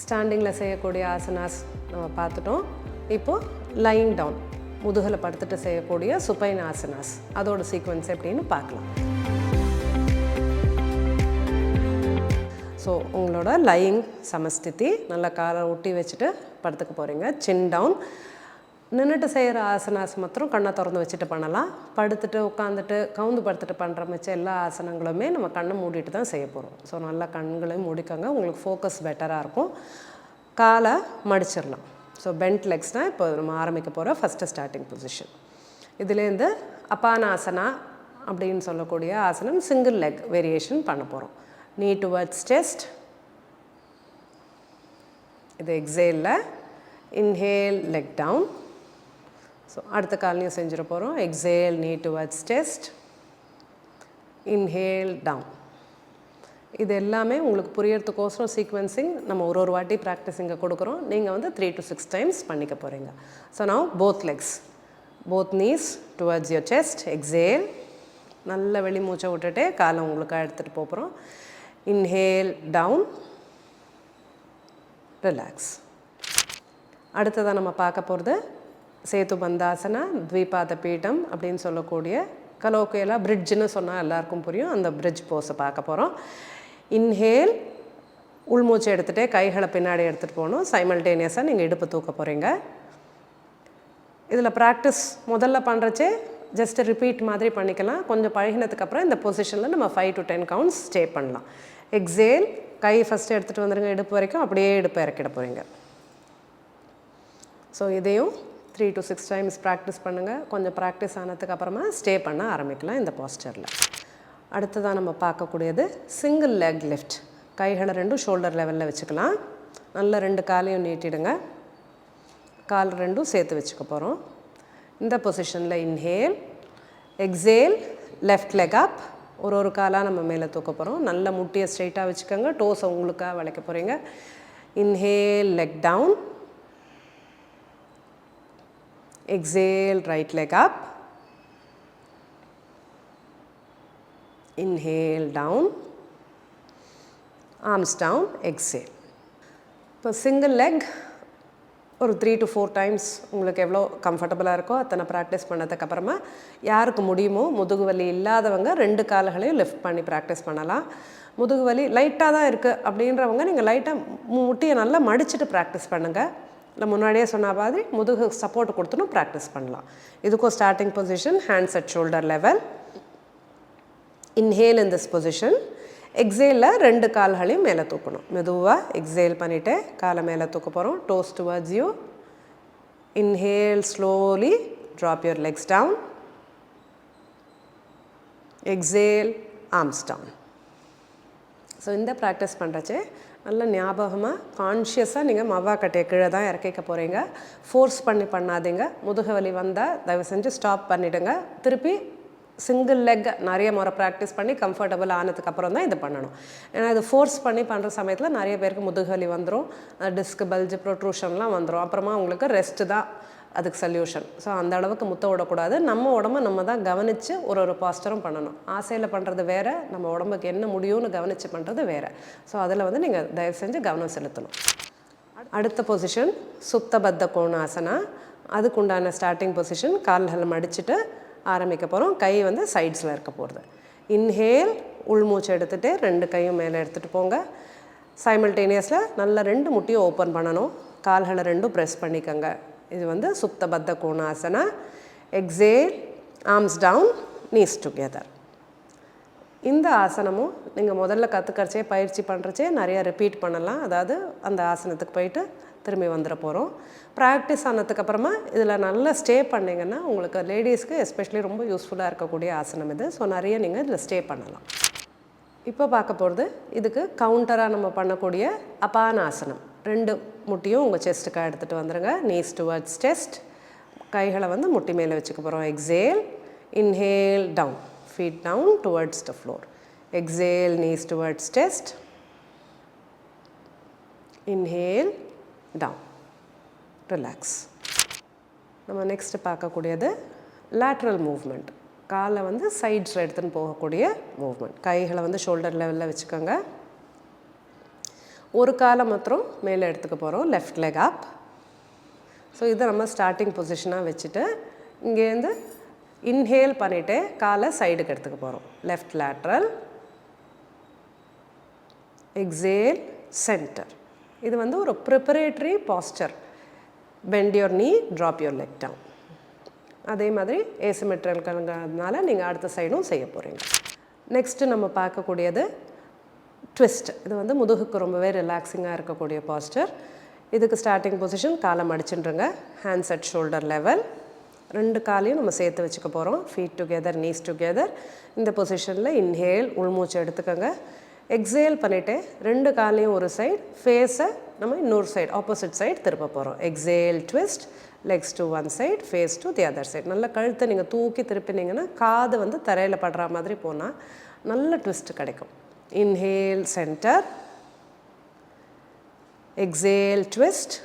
ஸ்டாண்டிங்கில் செய்யக்கூடிய ஆசனாஸ் நம்ம பார்த்துட்டோம். இப்போது லைங் டவுன் முதுகில் படுத்துட்டு செய்யக்கூடிய சுப்பைன் ஆசனாஸ் அதோட சீக்வன்ஸ் எப்படின்னு பார்க்கலாம். ஸோ உங்களோட லையிங் சமஸ்திதி நல்லா காலை ஒட்டி வச்சுட்டு படுத்துக்க போகிறீங்க. Chin down. நின்றுட்டு செய்கிற ஆசனாஸ் மாத்திரம் கண்ணை திறந்து வச்சுட்டு பண்ணலாம். படுத்துட்டு உட்காந்துட்டு கவுந்து படுத்துட்டு பண்ணுற மிச்சம் எல்லா ஆசனங்களுமே நம்ம கண்ணை மூடிட்டு தான் செய்ய போகிறோம். ஸோ நல்லா கண்களையும் மூடிக்கோங்க, உங்களுக்கு ஃபோக்கஸ் பெட்டராக இருக்கும். காலை மடிச்சிடலாம். ஸோ பெண்ட் லெக்ஸ் தான் இப்போ நம்ம ஆரம்பிக்க போகிற ஃபஸ்ட்டு ஸ்டார்டிங் பொசிஷன். இதுலேருந்து அபானாசனா அப்படின்னு சொல்லக்கூடிய ஆசனம் சிங்கிள் லெக் வேரியேஷன் பண்ண போகிறோம். knee towards chest. இது எக்ஸேலில் inhale leg down. ஸோ அடுத்த காலையும் செஞ்சிட போகிறோம். exhale knee towards chest, inhale down. இது எல்லாமே உங்களுக்கு புரியறதுக்கோசரம் சீக்வென்சிங் நம்ம ஒரு வாட்டி ப்ராக்டிஸிங்கை கொடுக்குறோம். நீங்கள் வந்து 3 to 6 times பண்ணிக்க போகிறீங்க. So now both legs, both knees towards your chest, exhale. நல்ல வெளி மூச்சை விட்டுட்டு காலை உங்களுக்கு எடுத்துகிட்டு போகிறோம். inhale down, relax. அடுத்ததாக நம்ம பார்க்க போகிறது சேது பந்தாசனா த்விபாத பீடம் அப்படின்னு சொல்லக்கூடிய கலோக்கியலாக பிரிட்ஜுன்னு சொன்னால் எல்லாருக்கும் புரியும். அந்த பிரிட்ஜ் போஸை பார்க்க போகிறோம். இன்ஹேல் உள்மூச்சை எடுத்துகிட்டே கைகளை பின்னாடி எடுத்துகிட்டு போகணும். சைமல்டேனியஸாக நீங்கள் இடுப்பு தூக்க போகிறீங்க. இதில் ப்ராக்டிஸ் முதல்ல பண்ணுறச்சே ஜஸ்ட் ரிப்பீட் மாதிரி பண்ணிக்கலாம். கொஞ்சம் பழகினதுக்கப்புறம் இந்த பொசிஷனில் நம்ம 5 to 10 counts ஸ்டே பண்ணலாம். எக்ஸேல் கை ஃபஸ்ட்டு எடுத்துகிட்டு வந்துடுங்க இடுப்பு வரைக்கும், அப்படியே இடுப்பு இறக்கிட போகிறீங்க. ஸோ இதையும் 3 to 6 times ப்ராக்டிஸ் பண்ணுங்கள். கொஞ்சம் ப்ராக்டிஸ் ஆனதுக்கப்புறமா ஸ்டே பண்ண ஆரம்பிக்கலாம் இந்த போஸ்டரில். அடுத்ததாக நம்ம பார்க்கக்கூடியது சிங்கிள் லெக் லிஃப்ட். கைகளை ரெண்டும் ஷோல்டர் லெவலில் வச்சுக்கலாம். நல்லா 2 காலையும் நீட்டிடுங்க. கால் ரெண்டும் சேர்த்து வச்சுக்க போகிறோம். இந்த பொசிஷனில் இன்ஹேல், எக்ஸேல் லெஃப்ட் லெக் அப். ஒரு காலாக நம்ம மேலே தூக்க போகிறோம். நல்ல முட்டியை ஸ்ட்ரைட்டாக வச்சுக்கோங்க. டோஸை உங்களுக்காக வளைக்க போகிறீங்க. Inhale leg down, exhale right leg up, inhale down, arms down, exhale. இப்போ சிங்கிள் லெக் ஒரு 3 to 4 times உங்களுக்கு எவ்வளோ கம்ஃபர்டபுளாக இருக்கோ அத்தனை ப்ராக்டிஸ் பண்ணதுக்கப்புறமா யாருக்கு முடியுமோ முதுகு வலி இல்லாதவங்க 2 கால்களையும் லிஃப்ட் பண்ணி ப்ராக்டிஸ் பண்ணலாம். முதுகு வலி லைட்டாக தான் இருக்குது அப்படின்றவங்க நீங்கள் லைட்டாக முட்டியை நல்லா மடிச்சுட்டு ப்ராக்டிஸ் பண்ணுங்கள். இல்லை முன்னாடியே சொன்ன மாதிரி முதுகு சப்போர்ட் கொடுத்துணும் ப்ராக்டிஸ் பண்ணலாம். இதுக்கும் starting position hands at shoulder level. Inhale in this position. எக்ஸேலில் 2 கால்களையும் மேலே தூக்கணும். மெதுவாக எக்ஸேல் பண்ணிவிட்டு காலை மேலே தூக்க போகிறோம். Toes towards you. Inhale slowly drop your legs down. Exhale arms down. So இந்த ப்ராக்டிஸ் பண்ணுறச்சே நல்ல ஞாபகமாக கான்ஷியஸாக நீங்கள் மவ்வாக்கட்டையை கீழே தான் இறக்கிக்க போகிறீங்க. ஃபோர்ஸ் பண்ணாதீங்க. முதுகு வலி வந்தால் தயவு செஞ்சு ஸ்டாப் பண்ணிவிடுங்க. திருப்பி சிங்கிள் லெக் நிறைய முறை ப்ராக்டிஸ் பண்ணி கம்ஃபர்டபுள் ஆனதுக்கப்புறம் தான் இது பண்ணணும். ஏன்னா இது ஃபோர்ஸ் பண்ணி பண்ணுற சமயத்தில் நிறைய பேருக்கு முதுகு வலி வந்துடும், டிஸ்க் பல்ஜ் ப்ரொட்ரூஷன்லாம் வந்துடும். அப்புறமா உங்களுக்கு ரெஸ்ட்டு தான் அதுக்கு சொல்யூஷன். ஸோ அந்த அளவுக்கு முத்த விடக்கூடாது. நம்ம உடம்பை நம்ம தான் கவனித்து ஒரு பாஸ்டரும் பண்ணணும். ஆசையில் பண்ணுறது வேறு, நம்ம உடம்புக்கு என்ன முடியும்னு கவனித்து பண்ணுறது வேறு. ஸோ அதில் வந்து நீங்கள் தயவு செஞ்சு கவனம் செலுத்தணும். அடுத்த பொசிஷன் சுப்தபத்த கோணாசனா. அதுக்குண்டான ஸ்டார்டிங் பொசிஷன் கால்களை மடிச்சுட்டு ஆரம்பிக்க போகிறோம். கை வந்து சைட்ஸில் இருக்க போகிறது. இன்ஹேல் உள்மூச்சு எடுத்துகிட்டு 2 கையும் மேலே எடுத்துகிட்டு போங்க. சைமல்டேனியஸில் நல்லா 2 முட்டியும் ஓப்பன் பண்ணணும். கால்களை 2 ப்ரெஸ் பண்ணிக்கோங்க. இது வந்து சுப்தபத்த கோணாசனா. Exhale arms down, knees together. இந்த ஆசனமும் நீங்கள் முதல்ல கற்றுக்கறச்சே பயிற்சி பண்ணுறச்சே நிறையா ரிப்பீட் பண்ணலாம். அதாவது அந்த ஆசனத்துக்கு போயிட்டு திரும்பி வந்துட போகிறோம். ப்ராக்டிஸ் ஆனதுக்கப்புறமா இதில் நல்லா ஸ்டே பண்ணிங்கன்னா உங்களுக்கு லேடிஸ்க்கு எஸ்பெஷலி ரொம்ப யூஸ்ஃபுல்லாக இருக்கக்கூடிய ஆசனம் இது. ஸோ நிறைய நீங்கள் இதில் ஸ்டே பண்ணலாம். இப்போ பார்க்க போகிறது இதுக்கு கவுண்டராக நம்ம பண்ணக்கூடிய அபானாசனம். 2 முட்டியும் உங்கள் செஸ்ட்டுக்காக எடுத்துகிட்டு வந்துடுங்க. Knees towards chest. கைகளை வந்து முட்டி மேலே வச்சுக்க போகிறோம். Exhale, inhale down, feet down towards the floor. Exhale knees towards chest. Inhale down, relax. நம்ம நெக்ஸ்ட்டு பார்க்கக்கூடியது லேட்ரல் மூவ்மெண்ட். காலை வந்து சைட்ஸில் எடுத்துன்னு போகக்கூடிய மூவ்மெண்ட். கைகளை வந்து ஷோல்டர் லெவலில் வச்சுக்கோங்க. ஒரு காலை மாத்திரம் மேலே எடுத்துக்க போகிறோம், லெஃப்ட் லெக் அப். ஸோ இதை நம்ம ஸ்டார்டிங் பொசிஷனாக வச்சுட்டு இங்கேருந்து இன்ஹேல் பண்ணிவிட்டு காலை சைடுக்கு எடுத்துக்க போகிறோம், லெஃப்ட் லேட்ரல், எக்ஸேல் சென்டர். இது வந்து ஒரு ப்ரிப்பரேட்டரி பாஸ்டர். பெண்ட் யோர் நீ, ட்ராப் யோர் லெக் டவுன். அதே மாதிரி ஏசிமெட்ரிக்கல்ங்கிறதுனால நீங்கள் அடுத்த சைடும் செய்ய போகிறீங்க. நெக்ஸ்ட்டு நம்ம பார்க்கக்கூடியது ட்விஸ்ட். இது வந்து முதுகுக்கு ரொம்பவே ரிலாக்ஸிங்காக இருக்கக்கூடிய பாஸ்டர். இதுக்கு ஸ்டார்டிங் பொசிஷன் காலை மடிச்சுட்டுருங்க, ஹேண்ட்ஸ் அட் ஷோல்டர் லெவல். 2 காலையும் நம்ம சேர்த்து வச்சுக்க போகிறோம், ஃபீட் டுகெதர், நீஸ் டுகெதர். இந்த பொசிஷனில் இன்ஹேல், உள்மூச்சு எடுத்துக்கோங்க. எக்ஸேல் பண்ணிவிட்டு 2 காலையும் ஒரு சைடு, ஃபேஸை நம்ம இன்னொரு சைடு ஆப்போசிட் சைடு திருப்ப போகிறோம். Exhale twist, legs to one side, face to the other side. நல்ல கழுத்தை நீங்கள் தூக்கி திருப்பினீங்கன்னா காது வந்து தரையில் படுற மாதிரி போனால் நல்ல ட்விஸ்ட் கிடைக்கும். Inhale centre, exhale twist.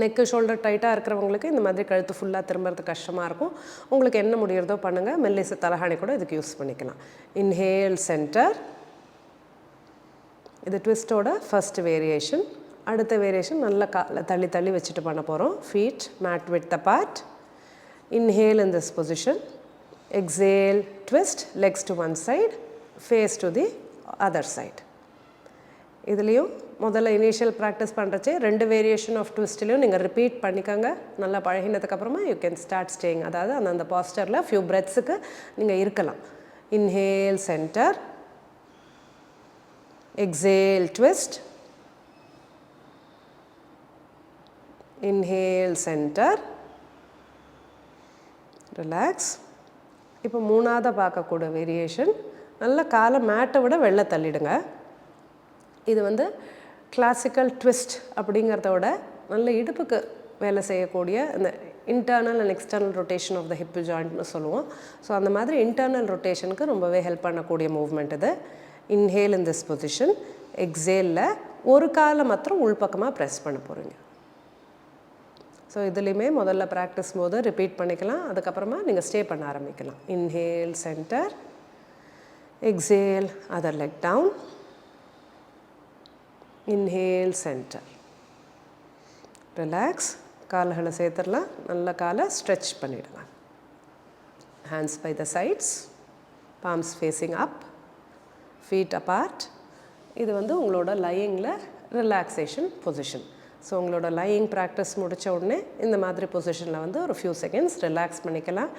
Neck shoulder டைட்டாக இருக்கிறவங்களுக்கு இந்த மாதிரி கழுத்து ஃபுல்லாக திரும்புறது கஷ்டமாக இருக்கும். உங்களுக்கு என்ன முடிகிறதோ பண்ணுங்கள். மெல்லிசு தலகாணி கூட இதுக்கு யூஸ் பண்ணிக்கலாம். Inhale centre. இது ட்விஸ்ட்டோட ஃபர்ஸ்ட் வேரியேஷன். அடுத்த வேரியேஷன் நல்ல காலை தள்ளி தள்ளி வச்சுட்டு பண்ண போகிறோம். Feet mat width apart. Inhale in this position, exhale twist, legs to one side, face to the other side. இதுலேயும் முதல்ல இனிஷியல் ப்ராக்டிஸ் பண்ணுறச்சே 2 வேரியேஷன் ஆஃப் ட்விஸ்ட்லேயும் நீங்கள் ரிப்பீட் பண்ணிக்கோங்க. நல்லா பழகினதுக்கப்புறமா யூ கேன் ஸ்டார்ட் ஸ்டேயிங். அதாவது அந்த பாஸ்டரில் ஃபியூ பிரெத்ஸுக்கு நீங்கள் இருக்கலாம். Inhale centre, exhale twist, inhale centre, relax. இப்போ 3ஆவது பார்க்கக்கூடிய வேரியேஷன், நல்ல காலை மேட்டை விட வெளில தள்ளிடுங்க. இது வந்து கிளாசிக்கல் ட்விஸ்ட் அப்படிங்கிறத விட நல்ல இடுப்புக்கு வேலை செய்யக்கூடிய இந்த internal and external rotation of the hip ஜாயிண்ட்னு சொல்லுவோம். ஸோ அந்த மாதிரி இன்டர்னல் ரொட்டேஷனுக்கு ரொம்பவே ஹெல்ப் பண்ணக்கூடிய மூவ்மெண்ட் இது. இன்ஹேல் இன் திஸ் பொசிஷன், எக்ஸேலில் ஒரு காலை மாத்திரம் உள்பக்கமாக ப்ரெஸ் பண்ண போகிறீங்க. ஸோ இதுலேயுமே முதல்ல ப்ராக்டிஸ் போது ரிப்பீட் பண்ணிக்கலாம், அதுக்கப்புறமா நீங்கள் ஸ்டே பண்ண ஆரம்பிக்கலாம். Inhale centre, exhale other leg down, inhale centre, relax. கால்களை சேர்த்துடலாம். நல்ல காலை ஸ்ட்ரெச் பண்ணிவிடுங்க. Hands by the sides, palms facing up, feet apart. இது வந்து உங்களோட லையிங்கில் ரிலாக்ஸேஷன் பொசிஷன். ஸோ உங்களோட லையிங் ப்ராக்டிஸ் முடித்த உடனே இந்த மாதிரி பொசிஷனில் வந்து ஒரு ஃபியூ செகண்ட்ஸ் ரிலாக்ஸ் பண்ணிக்கலாம்.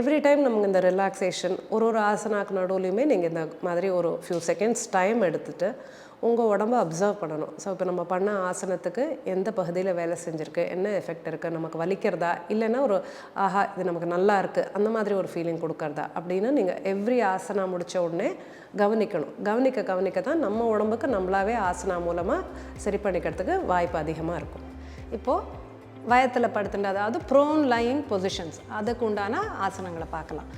எவ்ரி டைம் நமக்கு இந்த ரிலாக்ஸேஷன் ஒரு ஆசனாக்கு நடுவுலையுமே நீங்கள் இந்த மாதிரி ஒரு ஃபியூ செகண்ட்ஸ் டைம் எடுத்துகிட்டு உங்கள் உடம்பை அப்சர்வ் பண்ணணும். ஸோ இப்போ நம்ம பண்ண ஆசனத்துக்கு எந்த பகுதியில் வேலை செஞ்சுருக்கு, என்ன எஃபெக்ட் இருக்குது, நமக்கு வலிக்கிறதா, இல்லைன்னா ஒரு ஆஹா இது நமக்கு நல்லா இருக்குது அந்த மாதிரி ஒரு ஃபீலிங் கொடுக்கறதா அப்படின்னு நீங்கள் எவ்ரி ஆசனா முடித்த உடனே கவனிக்கணும். கவனிக்க தான் நம்ம உடம்புக்கு நம்மளாவே ஆசனா மூலமாக சரி பண்ணிக்கிறதுக்கு வாய்ப்பு அதிகமாக இருக்கும். இப்போது வயத்தில் படுத்துட்டு, அதாவது ப்ரோன் லையிங் பொசிஷன்ஸ், அதுக்கு உண்டான ஆசனங்களை பார்க்கலாம்.